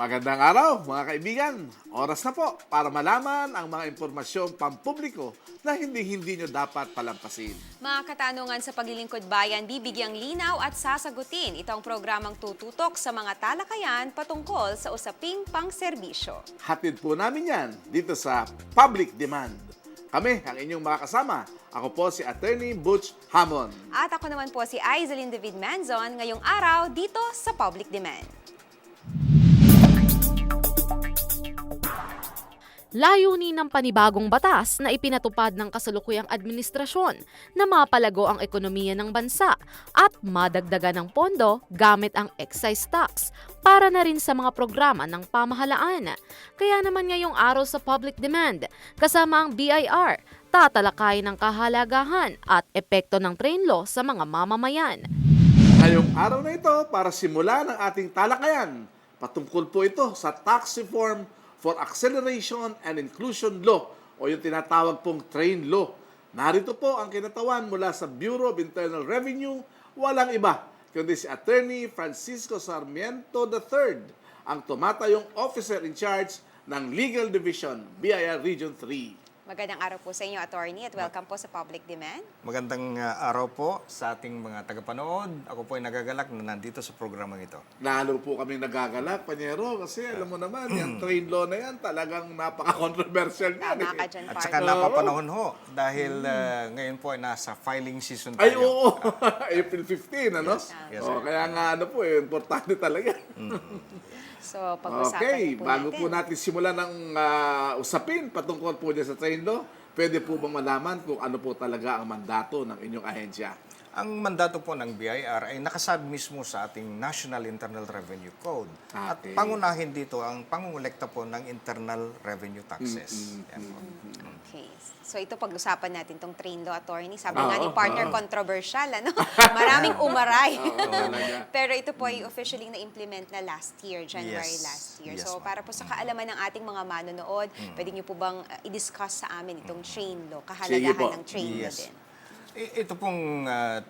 Magandang araw mga kaibigan. Oras na po para malaman ang mga impormasyong pampubliko na hindi nyo dapat palampasin. Mga katanungan sa paglilingkod bayan, bibigyang linaw at sasagutin. Ito ang programang tututok sa mga talakayan patungkol sa usaping pangserbisyo. Hatid po namin yan dito sa Public Demand. Kami ang inyong mga kasama. Ako po si Attorney Butch Hamon. At ako naman po si Aizelyn David Manzon ngayong araw dito sa Public Demand. Layunin ng panibagong batas na ipinatupad ng kasalukuyang administrasyon na mapalago ang ekonomiya ng bansa at madagdagan ng pondo gamit ang excise tax para na rin sa mga programa ng pamahalaan. Kaya naman ngayong araw sa Public Demand, kasama ang BIR, tatalakayin ang kahalagahan at epekto ng train law sa mga mamamayan. Ngayong araw na ito para simulan ang ating talakayan. Patungkol po ito sa Tax Reform for Acceleration and Inclusion Law o yung tinatawag pong Train Law. Narito po ang kinatawan mula sa Bureau of Internal Revenue, walang iba kundi si Attorney Francisco Sarmiento III, ang tumatayong officer in charge ng Legal Division, BIR Region 3. Magandang araw po sa inyo, Attorney, at welcome po sa Public Demand. Magandang araw po sa ating mga tagapanood. Ako po ay nagagalak na nandito sa programang ito. Lalo po kami nagagalak, Panyero, kasi alam mo naman, yung train law na yan, talagang napaka-controversial yan. Tama ka dyan, At partner. saka napapanahon ho dahil ngayon po ay nasa filing season Ay, tayo. oo. April 15, ano? Yes, O, kaya nga, ano po, importante talaga. So, pag-usapan Okay, po bago natin. po natin simulan ng usapin patungkol po dyan sa train law, pwede po bang malaman kung ano po talaga ang mandato ng inyong ahensya? Ang mandato po ng BIR ay nakasabi mismo sa ating National Internal Revenue Code. At Okay. pangunahin dito ang pangungulekta po ng internal revenue taxes. Yan po. Okay. So ito pag-usapan natin tong train law, Attorney. Sabi Oo, nga ni partner, oo. controversial, ano? Maraming umaray. talaga. Pero ito po ay officially na-implement na last year, January Yes. last year. Yes, So ma'am. para po sa kaalaman ng ating mga manonood, pwede niyo po bang i-discuss sa amin itong train law, kahalagahan po. ng train law Yes. din? Ito pong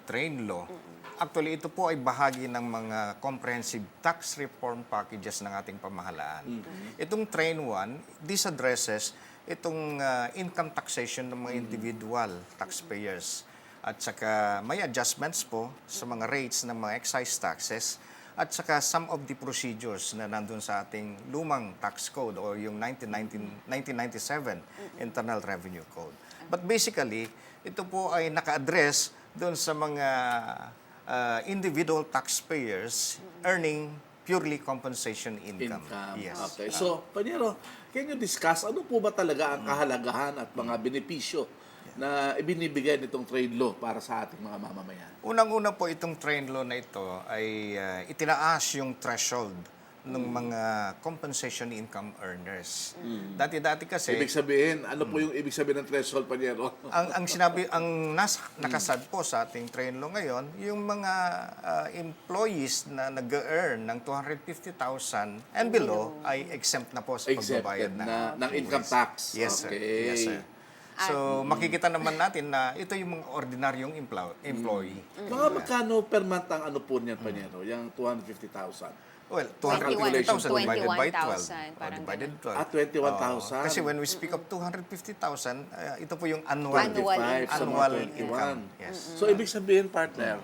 train law, actually ito po ay bahagi ng mga comprehensive tax reform packages ng ating pamahalaan. Itong Train 1, this addresses itong income taxation ng mga individual taxpayers. At saka may adjustments po sa mga rates ng mga excise taxes at saka some of the procedures na nandun sa ating lumang tax code o yung 1997 Internal Revenue Code. But basically, ito po ay naka-address doon sa mga individual taxpayers earning purely compensation income. Yes. Okay. So, Panyero, can you discuss ano po ba talaga ang kahalagahan at mga benepisyo na ibinibigay nitong trade law para sa ating mga mamamayan? Unang-una po itong train law na ito ay itinaas yung threshold ng mga compensation income earners. Dati-dati kasi Ibig sabihin, ano po yung ibig sabihin ng threshold, Panyero? ang sinabi nakasad po sa ating train law ngayon, yung mga employees na nag-earn ng 250,000 and below ay exempt na po sa pagbabayad Exempted ng income tax. Yes, sir. Okay. Yes, sir. So, makikita naman natin na ito yung mga ordinaryong employee. Mga magkano per month ang ano po niyan, Panyero? Yung 250,000? Well, 21,000 250,000 divided by 21,000, 12. parang Divided 12. Ah, 21,000. Kasi when we speak of 250,000, ito po yung annual, Annual 25 sa annual mga 21. income. Yes. So, ibig sabihin, partner,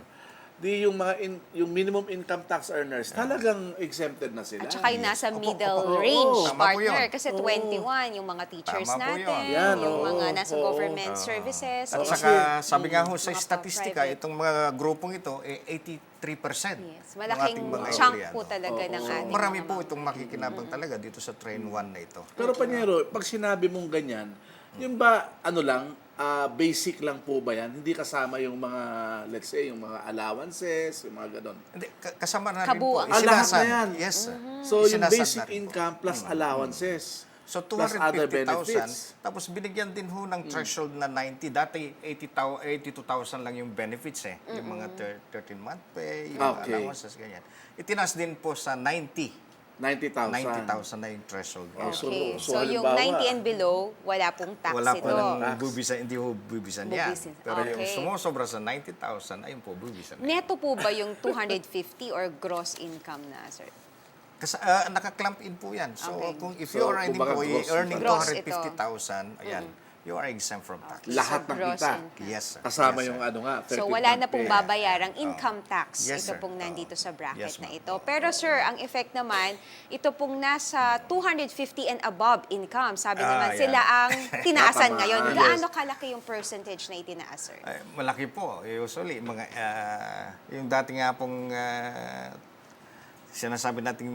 di yung mga yung minimum income tax earners, talagang exempted na sila. At saka yung nasa middle opo. range, Tama po partner. yun. Kasi 21, yung mga teachers Tama po natin, yun. Yan, yung oo, mga nasa oo. government services. At or- saka, sabi nga ho sa mga statistika, private. itong mga grupong ito, 83% Yes, ng malaking ating mga chunk empleyado. po talaga ng So, ating marami mga po itong makikinabang talaga dito sa Train 1 na ito. Pero Panyero, pag sinabi mong ganyan, yung ba, ano lang, basic lang po ba yan? Hindi kasama yung mga, let's say, yung mga allowances, yung mga ganon. Hindi, kasama na rin Kabuuan. po. Lahat na Isinasad. yan. Yes, sir. So, yung Isinasad basic na rin po. income plus allowances. So, plus other 250,000. benefits. Tapos binigyan din ho ng threshold na 90. Dati, 82,000 lang yung benefits eh. Yung mga 13-month pay, yung Okay. allowances, ganyan. Itinas din po sa 90. 90,000. 90,000 na yung threshold. Oh, so, Okay. so So, yung halimbawa, 90 and below, wala pong tax Wala ito. po ng Tax. bubisan, hindi ho bubisan yan. Bubisan. Pero yung Okay. sumusobra sa 90,000, ayun po, bubisan. Neto po ba yung 250 or gross income na, sir? Naka-clamp in po yan. So, Okay. if you So, are an kumbaga, employee gross earning Gross 250,000, ayan, you are exempt from tax. Lahat So, ng gross kita. income. Yes, sir. Kasama Yes, yung sir. ano nga, So 13th wala na month pong pay. babayarang income tax. Yes, ito sir. pong nandito sa bracket Yes, na ma'am. ito. Pero sir, ang effect naman, ito pong nasa 250 and above income. Sabi naman yan. sila ang tinaasan Tama. ngayon. Yes. Gaano kalaki yung percentage na itinaas, sir? Ay, malaki po. Usually, yung dati nga pong sinasabi nating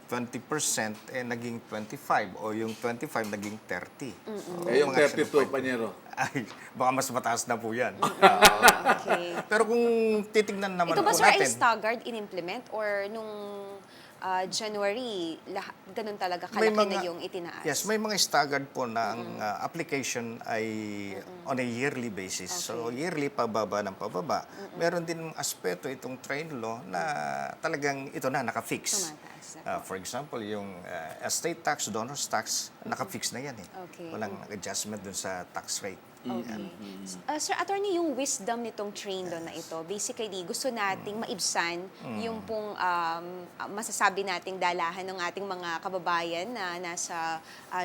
20%, naging 25. O yung 25, naging 30. So, Eh, yung mga 32, Panyero. Ay, baka mas mataas na po yan. Okay. Pero kung titignan naman Ito ba, po sir, ay natin, staggered in-implement? Or nung January, ganun talaga may kalaki na mga- yung itinaas? yes, may mga staggered po na ang application ay on a yearly basis. So, yearly pababa ng pababa. Meron din aspeto itong train law na talagang ito na, nakafix. Tumataas na. For example, yung estate tax, donors tax, nakafix na yan eh. Okay. Walang adjustment dun sa tax rate. Okay. Sir, attorney, yung wisdom nitong train law na ito, basically, gusto nating maibsan yung pong masasabi nating dalahan ng ating mga kababayan na nasa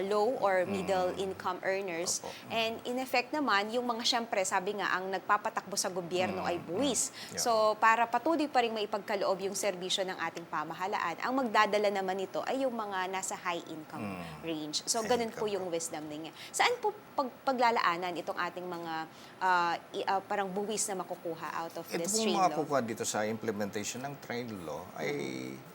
low or middle income earners. And in effect naman, yung mga syempre, sabi nga, ang nagpapatakbo sa gobyerno ay buwis. Yeah. So, para patuloy pa rin maipagkaloob yung serbisyo ng ating pamahalaan, ang magdadala naman nito ay yung mga nasa high income range. So, ganun po yung wisdom niya. Saan po paglalaanan itong ating mga parang buwis na makukuha out of Ito this pong train mga law? kukuha dito sa implementation ng train law ay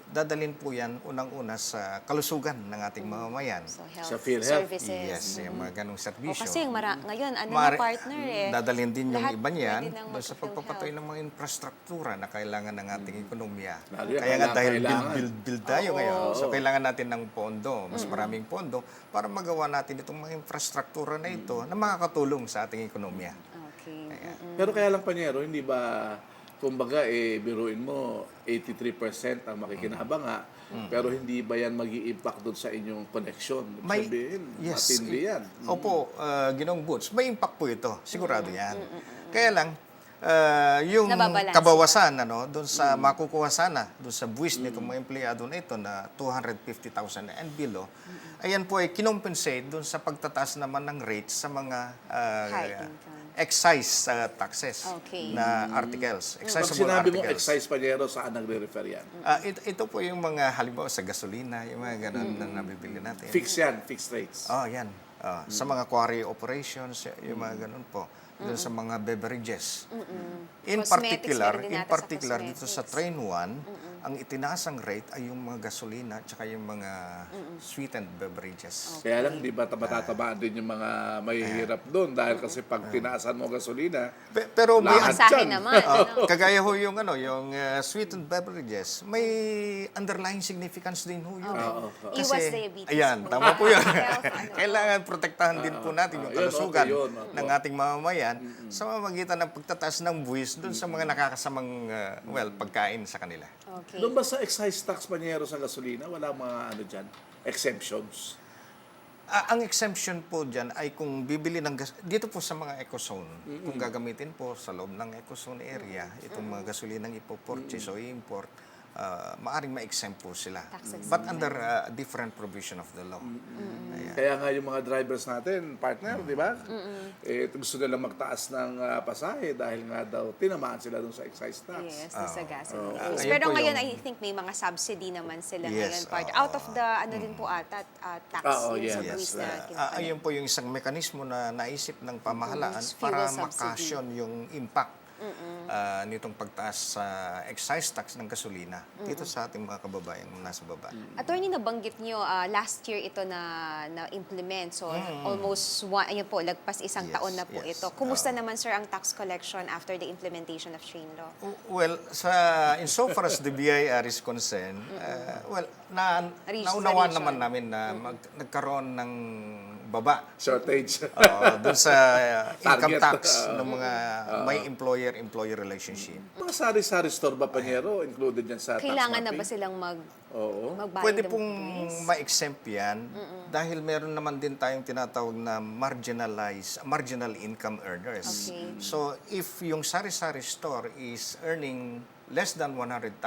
dadalhin po yan unang-una sa kalusugan ng ating mamamayan. So, health Sa PhilHealth. services. Yes, yung mga ganong O serbisyo. kasi ngayon, ano na Mari- partner eh. Dadalhin din yung Lahat iba niyan pwede nang doon sa mag-PhilHealth. pagpapatuloy ng mga infrastruktura na kailangan ng ating ekonomiya. Lalo yan, Kaya nga dahil kailangan. build tayo Oo. ngayon. So kailangan natin ng pondo, mas maraming pondo para magawa natin itong mga infrastruktura na ito na makakatulong sa ating ekonomiya. Okay. Pero kaya lang, Panyero, hindi ba, kumbaga, biruin mo, 83% ang makikinabanga, pero hindi ba yan mag-i-impact doon sa inyong connection? May- Sabihin, yes. matindi yan. Opo, Ginoong Boots, may impact po ito. Sigurado yan. Kaya lang, yung Nababalance kabawasan doon sa makukuha sana, doon sa buwis nitong mga empleyado na ito na 250,000 and below, ayan po ay kinompensate doon sa pagtataas naman ng rates sa mga High income. excise taxes Okay. na articles. Pag Excise sinabi mong articles. excise, Panyero, saan nagre-refer yan? Ito po yung mga halimbawa sa gasolina, yung mga ganun na nabibili natin. Fix yan, fixed rates. Oh, yan. Sa mga quarry operations, yung mga ganun po. Doon sa mga beverages. In Cosmetics, particular, meron din natin sa dito sa cosmetics. Train 1, ang itinaasang rate ay yung mga gasolina at yung mga sweetened beverages. Kaya lang, di ba matatabaan din yung mga mahihirap doon dahil kasi pag tinaasan mo gasolina, Pero may Lahat Masahe dyan. naman. ano? kagaya ho yung yung sweetened beverages, may underlying significance din ho yun. Iwas diabetes Ayan, po. tama po yun. Health, ano. Kailangan protektahan din po natin yung yun, kalusugan okay yun, opo. ng ating mamamayan sa pamamagitan ng pagtataas ng buwis doon sa mga nakakasamang pagkain sa kanila. Okay. doon ba sa excise tax, Panyero, sa gasolina, wala mga dyan, exemptions? Ang exemption po dyan ay kung bibili ng dito po sa mga ecozone, kung gagamitin po sa loob ng ecozone area, itong mga gasolinang ipopurchase o i-import, maaring ma-exempt po sila. Tax exempt. But under a different provision of the law. Ayan. Kaya nga yung mga drivers natin, partner, di ba? Gusto nilang magtaas ng pasahe dahil nga daw tinamaan sila doon sa excise tax. Yes, sa gasoline. Ayun Pero po ngayon, yung- I think may mga subsidy naman sila Yes, ngayon. Part. Out of the, din po ata, tax Oo, yung sa yes. buwis na Ayun po yung isang mekanismo na naisip ng pamahalaan Fuel para subsidy. makasyon yung impact nitong pagtaas sa excise tax ng gasolina dito sa ating mga kababayan nasa baba. Attorney, nabanggit nyo, last year ito na-implement. So, almost, ayun po, lagpas isang Yes, taon na po yes. ito. Kumusta naman, sir, ang tax collection after the implementation of train law? Well, insofar as the BIR is concerned, Reach naunawaan the naman region. namin na nagkaroon ng baba Shortage. doon sa income Target. tax ng mga may employer-employer relationship. Mga sari-sari store ba, Panyero, included yan sa tax Kailangan na mapping? ba silang Oo. magbayad Pwede ng pong buwis? ma-exempt yan dahil meron naman din tayong tinatawag na marginal income earners. Okay. So, if yung sari-sari store is earning less than 100,000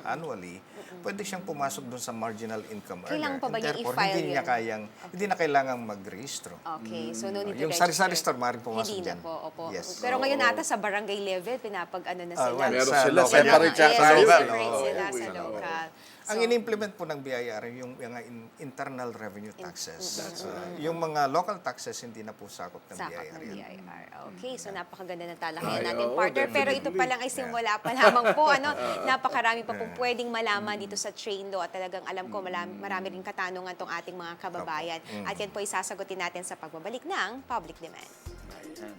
annually, pwede siyang pumasok doon sa marginal income earner. Kailangan pa ba And niyang therefore, i-file hindi niya yun? kayang, hindi na kailangang mag-rehistro. Okay, so no need to Yung register. sari-sari store, maaaring pumasok Hindi dyan. na po, opo. Yes. Pero ngayon ata sa barangay level, pinapag-ano na sila. well, Meron sa sila, local separate yan. yata Yes, yun. separate Oo, sila oo, sa oo. local. Ang in-implement po ng BIR yung mga internal revenue taxes. Yung mga local taxes hindi na po sakop ng Sakop BIR. ng yan. BIR. Okay, so napakaganda ng talakayan Ay, natin, oo, partner. Pero ito definitely. pa lang ay simula pa lamang po. Napakarami pa pong pwedeng malaman dito sa train law. At talagang alam ko marami rin katanungan tong ating mga kababayan. At yan po ay sasagutin natin sa pagbabalik ng Public Demand. Ayan.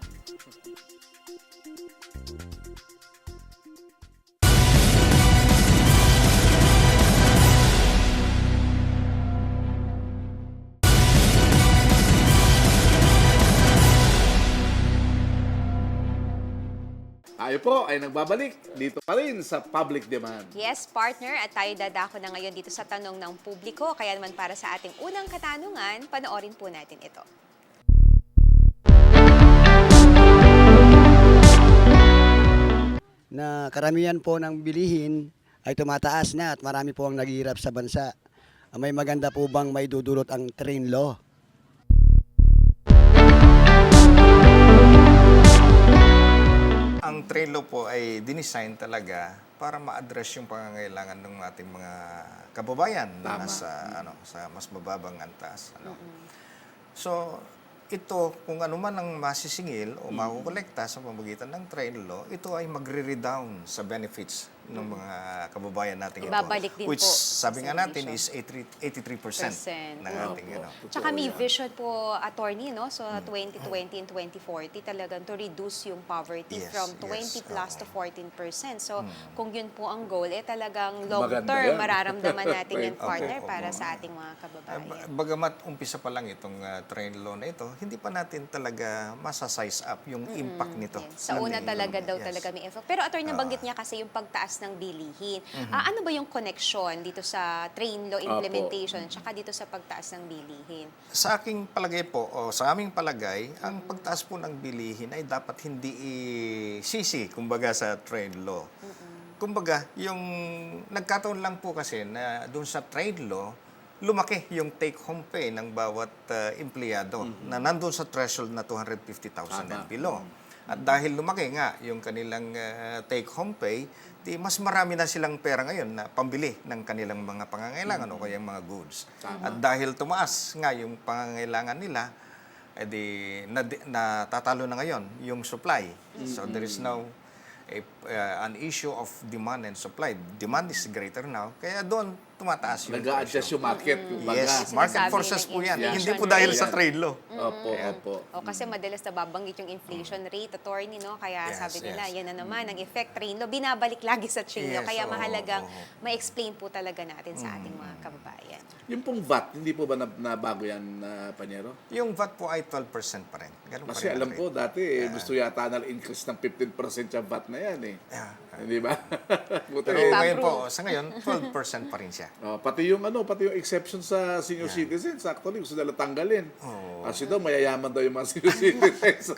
Tayo po ay nagbabalik dito pa rin sa Public Demand. Yes, partner. At tayo dadako na ngayon dito sa tanong ng publiko. Kaya naman para sa ating unang katanungan, panoorin po natin ito. Na karamihan po ng bilihin ay tumataas na at marami po ang naghihirap sa bansa. May maganda po bang may dudulot ang train law? Ang train law po ay dinesign talaga para ma-address yung pangangailangan ng ating mga kababayan na nasa sa mas mababang antas. So, ito, kung ano man ang masisingil o makukolekta sa pamamagitan ng train law, ito ay magre-redown sa benefits ng mga kababayan natin ito. Ibabalik din Which, po sabi sa nga natin, serbisyo. is 83% ng ating ano. Tsaka may vision po, attorney, no? So, 2020 and 2040, talagang to reduce yung poverty Yes, from 20 yes, plus to oo. 14%. So, kung yun po ang goal, talagang long Maganda term, yan. mararamdaman natin yan, Opo, partner, opo. para sa ating mga kababayan. Bagamat umpisa pa lang itong train law na ito, hindi pa natin talaga masa-size up yung impact nito. Yes. Sa una Natin. talaga daw Yes. talaga may effect. Pero attorney, nabanggit niya kasi yung pagtaas ng bilihin. Ano ba yung connection dito sa train law implementation at saka dito sa pagtaas ng bilihin? Sa aking palagay po, o sa aming palagay, ang pagtaas po ng bilihin ay dapat hindi sisi, kumbaga sa trade law. Kumbaga, yung nagkataon lang po kasi na doon sa trade law, lumaki yung take-home pay ng bawat empleyado na nandun sa threshold na 250,000 and below. At dahil lumaki nga yung kanilang take-home pay, di mas marami na silang pera ngayon na pambili ng kanilang mga pangangailangan o kayang mga goods. At dahil tumaas nga yung pangangailangan nila, edi natatalo na ngayon yung supply. So there is now an issue of demand and supply. Demand is greater now, kaya doon tumataas yung Nag-a-adjust yung market. Kumbaga. Yes, Sinasabi market nila forces ng po yan. inflation Hindi po dahil rate. sa trade law. Opo, opo. O kasi madalas nababanggit yung inflation rate, attorney, no? Kaya Yes, sabi nila, yes. yan na naman, ang effect train law, binabalik lagi sa train law. Yes, Kaya oo, mahalagang oo. ma-explain po talaga natin sa ating mga kababayan. Yung pong VAT, hindi po ba nabago yan, Panyero? Yung VAT po ay 12% pa rin. Ganun pa Kasi rin ang alam rate. ko, dati gusto yata na increase ng 15% yung VAT na yan eh. Yeah. Hindi ba? Buti Pero eh. ngayon po, sa ngayon, 12% pa rin siya. Pati yung pati yung exception sa senior citizens, actually gusto nila tanggalin. Kasi daw mayayaman daw yung mga senior citizens.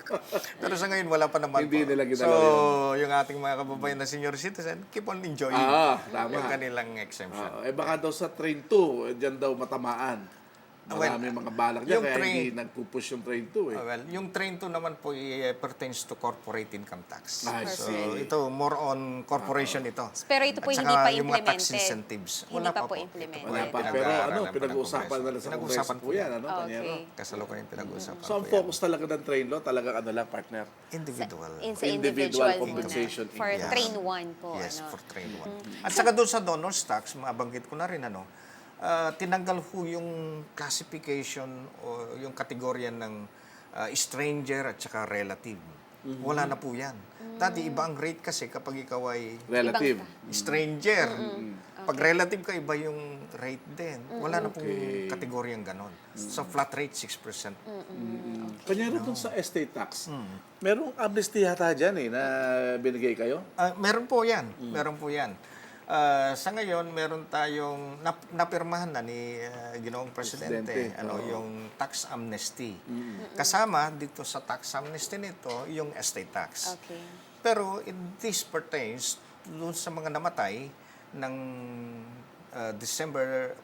Pero sa ngayon, wala pa naman Hindi po. nila ginalaw So, yung ating mga kababayan na senior citizen, keep on enjoying Tama. yung kanilang exemption. Baka daw sa train 2, dyan daw matamaan. Marami mga balak dyan, yung kaya train- hindi nagpupush yung train 2 eh. Well, yung train 2 naman po pertains to corporate income tax. I So, see. ito, more on corporation ito. Pero ito po At hindi saka pa yung mga tax implemented. incentives. Hindi pa po Ito implemented. Wala pa. yung Pero pinag-aaralan pa ng pinag-uusapan Kongreso. nila sa Kongreso Pinag-uusapan po yan, Panyero? Okay. Kasalukuyan pinag-uusapan So ang po yan. focus talaga ng train law, talaga lang, partner? Individual. Sa Individual individual compensation muna. For income. train 1 po. Yes, ano. for train 1. At saka doon sa donor's tax, mabanggit ko na rin, tinanggal ho yung classification o yung kategorya ng stranger at saka relative. Wala na po yan. Dati iba ang rate kasi kapag ikaw ay Relative. stranger. Pag relative ka, iba yung rate din. Wala na pong kategoryang ganon. So flat rate, 6%. Kanya dun sa estate tax, merong amnesty yata dyan na binigay kayo? Meron po yan. Meron po yan. Sa ngayon, meron tayong napirmahan na ni Ginoong Presidente, Presidente, yung tax amnesty. Kasama dito sa tax amnesty nito, yung estate tax. Okay. Pero this pertains dun sa mga namatay ng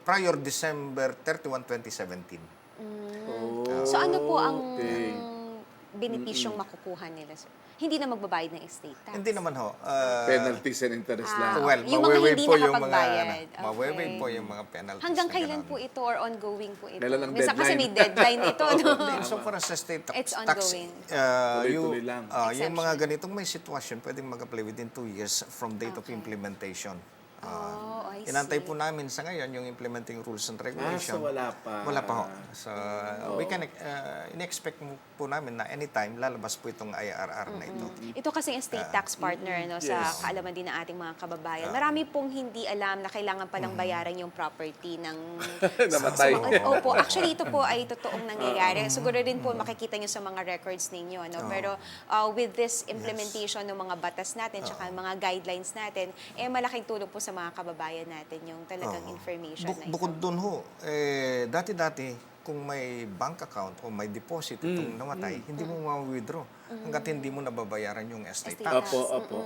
prior December 31, 2017. So ano po ang Okay. benepisyong makukuha nila, sir? Hindi na magbabayad ng estate tax? Hindi naman ho. Penalties and interest lang. Well, yung mga mawe-waive hindi po yung mga nakapagbayad. mawe-waive Okay. po yung mga penalties. Hanggang na kailan ganun. po ito or ongoing po ito? Kailan ang Minsan kasi deadline? may deadline ito, no? Hindi, so para sa state tax, It's ongoing. Tuloy-tuloy lang. yung mga Exemption. ganitong may sitwasyon, pwedeng mag-apply within 2 years from date of implementation. Oh, I Inantay see. po namin sa ngayon yung implementing rules and regulations. so wala pa. Wala pa ho. So, we can, in-expect po namin na anytime lalabas po itong IRR na ito. Ito kasi estate tax partner no, sa Yes. kaalaman din ng ating mga kababayan. Marami pong hindi alam na kailangan palang bayaran yung property ng... Namatay. Opo, actually ito po ay totoong nangyayari. Siguro din po makikita nyo sa mga records ninyo. No? Pero with this implementation ng mga batas natin tsaka mga guidelines natin, malaking tulong po sa mga kababayan natin yung talagang information na ito. Bukod dun ho, dati-dati, kung may bank account o may deposit itong namatay, hindi mo ma-withdraw hanggat hindi mo nababayaran yung estate Estate tax. tax. Opo.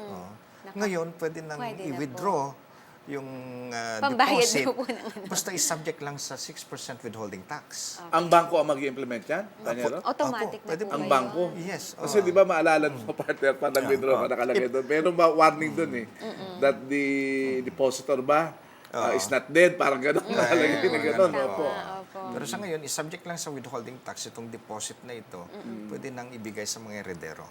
Ngayon, pwede nang Pwede na i-withdraw yung Pambayad deposit. na po ng ano. Basta is-subject lang sa 6% withholding tax. Ang bangko ang mag-implement yan? Tanyero? Automatic Apo, na pwede po Ang yun. bangko? Yes. Kasi di ba maalala mo, partner, pa nag-withdraw ka nakalagay doon. Meron ba warning doon that the depositor ba is not dead? Parang gano'n nakalagay na gano'n. Opo. Opo. Pero sa ngayon, is-subject lang sa withholding tax itong deposit na ito, pwede nang ibigay sa mga heredero.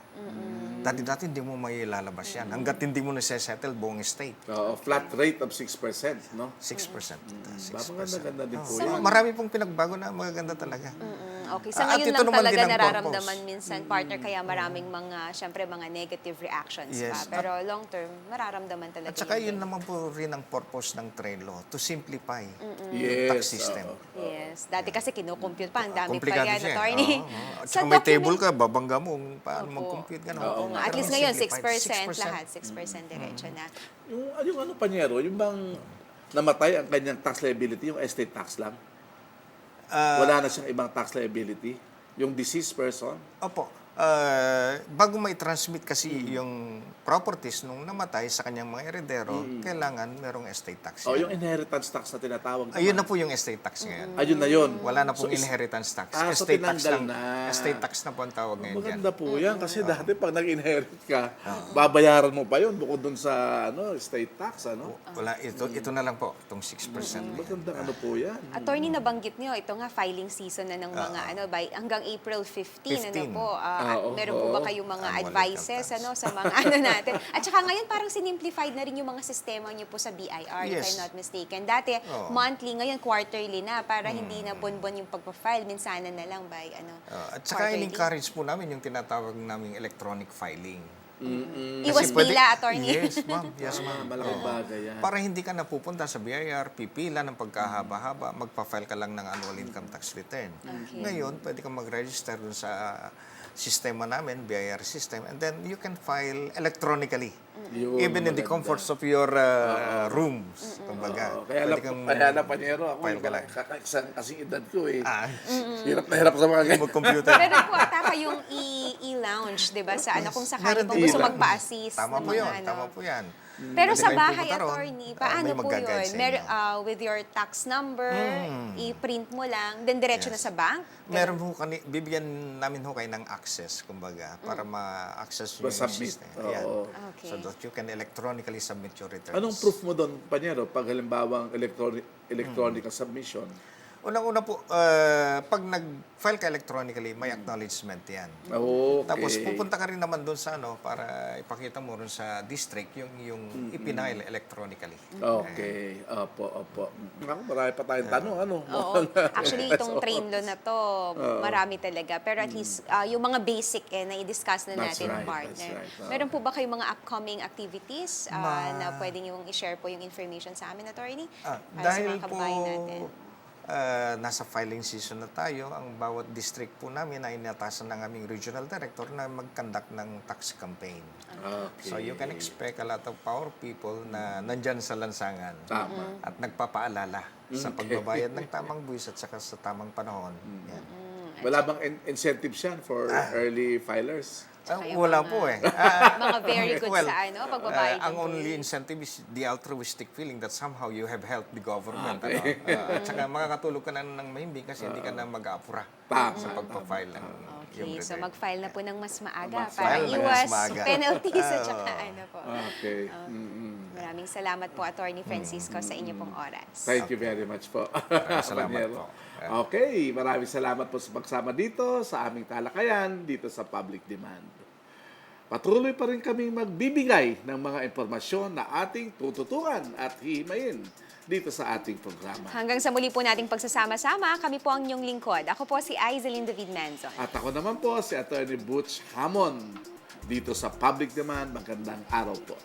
Dati-dati hindi mo may lalabas yan. Hanggat hindi mo nasa-settle buong estate. Flat rate of 6%, no? 6%. Maganda din po So, yan. marami pong pinagbago na magaganda talaga. Okay, sa At ngayon ito lang naman talaga din ang nararamdaman purpose. minsan, partner, kaya maraming mga, syempre, mga negative reactions Yes. pa. Pero long term, mararamdaman talaga At saka yun. yun naman po rin ang purpose ng train law, to simplify Yes. tax system. Yes. Dati kasi kinukompute pa, ang dami pa Komplikado yan, siya. attorney. At Sa saka may document- table ka, babangga mo kung paano Opo. mag-compute. Ganun. Oo nga. At Pero least ngayon, simplified. 6% lahat. 6% diretso na. Yung ano, Panyero, yung bang namatay ang kanyang tax liability, yung estate tax lang? Wala na siyang ibang tax liability? Yung deceased person? Opo. Bago may transmit kasi yung properties nung namatay sa kanyang mga heredero, kailangan merong estate tax. O, yan. yung inheritance tax na tinatawag. Ayun na po yung estate tax ngayon. Ayun na yun. Wala na pong So, inheritance tax. so Estate tax tinanggal lang. na. Estate tax na po ang tawag ngayon dyan. Maganda po yan kasi dati pag nag-inherit ka, babayaran mo pa yun bukod dun sa estate tax. Wala, ito na lang po, itong 6%. Maganda ano po yan. Attorney, nabanggit nyo, ito nga filing season na ng mga by hanggang April 15, ano 15. po. Oo, meron po ba kayong mga Annual advices income tax. sa mga natin? At saka ngayon parang sinimplified na rin yung mga sistema nyo po sa BIR, if Yes. I'm not mistaken. Dati Oo. monthly, ngayon quarterly na para hindi na buwan-buwan yung pagpa-file, minsanan na lang by At saka quarterly. in-encourage po namin yung tinatawag naming electronic filing. Iwas Kasi pila, attorney. Yes, ma'am. Yes, ma'am. Malaking bagay yan. Para hindi ka napupunta sa BIR, pipila ng pagkahaba-haba, magpa-file ka lang ng annual income tax return. Okay. Ngayon, pwede kang mag-register dun sa sistema namin, BIR system, and then you can file electronically. Yun, Even in the maganda. comforts of your rooms. Kumbaga, Kaya pwede kang na Panyero, ako file ka lang. kakaisang kasing edad ko eh. Ah, Hirap na hirap sa mga ganyan. mag-computer. Pero po ata kayong e-lounge, 'di ba? Sa kung sakali Meron po din gusto e-lounge. magpa-assist Tama ng po mga yun, tama po yan. Pero Pwede sa kayong bahay, pumunta roon. attorney, May paano po mag-guide yun? sa inyo. With your tax number, i-print mo lang, then diretso na sa bank? Meron ho bibigyan namin ho kayo ng access, kumbaga, para ma-access yung Ma-submit. system. Ayan. Oo. Okay. So that you can electronically submit your returns. Anong proof mo doon, Panyero, pag halimbawang electronic submission? Unang-una po, pag nag-file ka electronically, may acknowledgement yan. Okay. Tapos pupunta ka rin naman doon sa para ipakita mo rin sa district yung ipinail electronically. Okay. Opo. Ako, marami pa tayong tanong. Oo. Actually, itong train law na to, marami talaga. Pero at least, yung mga basic na i-discuss na That's natin, right, partner. that's right. Meron po ba kayong mga upcoming activities na pwedeng yung i-share po yung information sa amin, attorney? Para sa Dahil mga po, kababayan natin. nasa filing season na tayo. Ang bawat district po namin ay inatasan ng aming regional director na mag-conduct ng tax campaign. Okay. So you can expect a lot of power people na nandyan sa lansangan Tama. at nagpapaalala sa pagbabayad ng tamang buwis at saka sa tamang panahon. Yan. Wala bang incentives yan for early filers? yung Wala mga- po eh. Mga very good Well, sa pagbabayad ang ng only buwis. incentive is the altruistic feeling that somehow you have helped the government. At saka makakatulog ka na ng mahimbing kasi hindi ka na mag-aapura sa pagpa-file ng yung Okay, so return. mag-file na po ng mas maaga Mas para file na mas iwas maaga. penalties at saka po. Okay. Maraming salamat po, Attorney Francisco, sa inyo pong oras. Thank you very much po. Salamat Panyero. po. Okay, maraming salamat po sa pagsama dito sa aming talakayan dito sa Public Demand. Patuloy pa rin kaming magbibigay ng mga impormasyon na ating tututukan at hihimayin dito sa ating programa. Hanggang sa muli po nating pagsasama-sama, kami po ang inyong lingkod. Ako po si Aizelin David Manzon. At ako naman po si Attorney Butch Hamon dito sa Public Demand. Magandang araw po.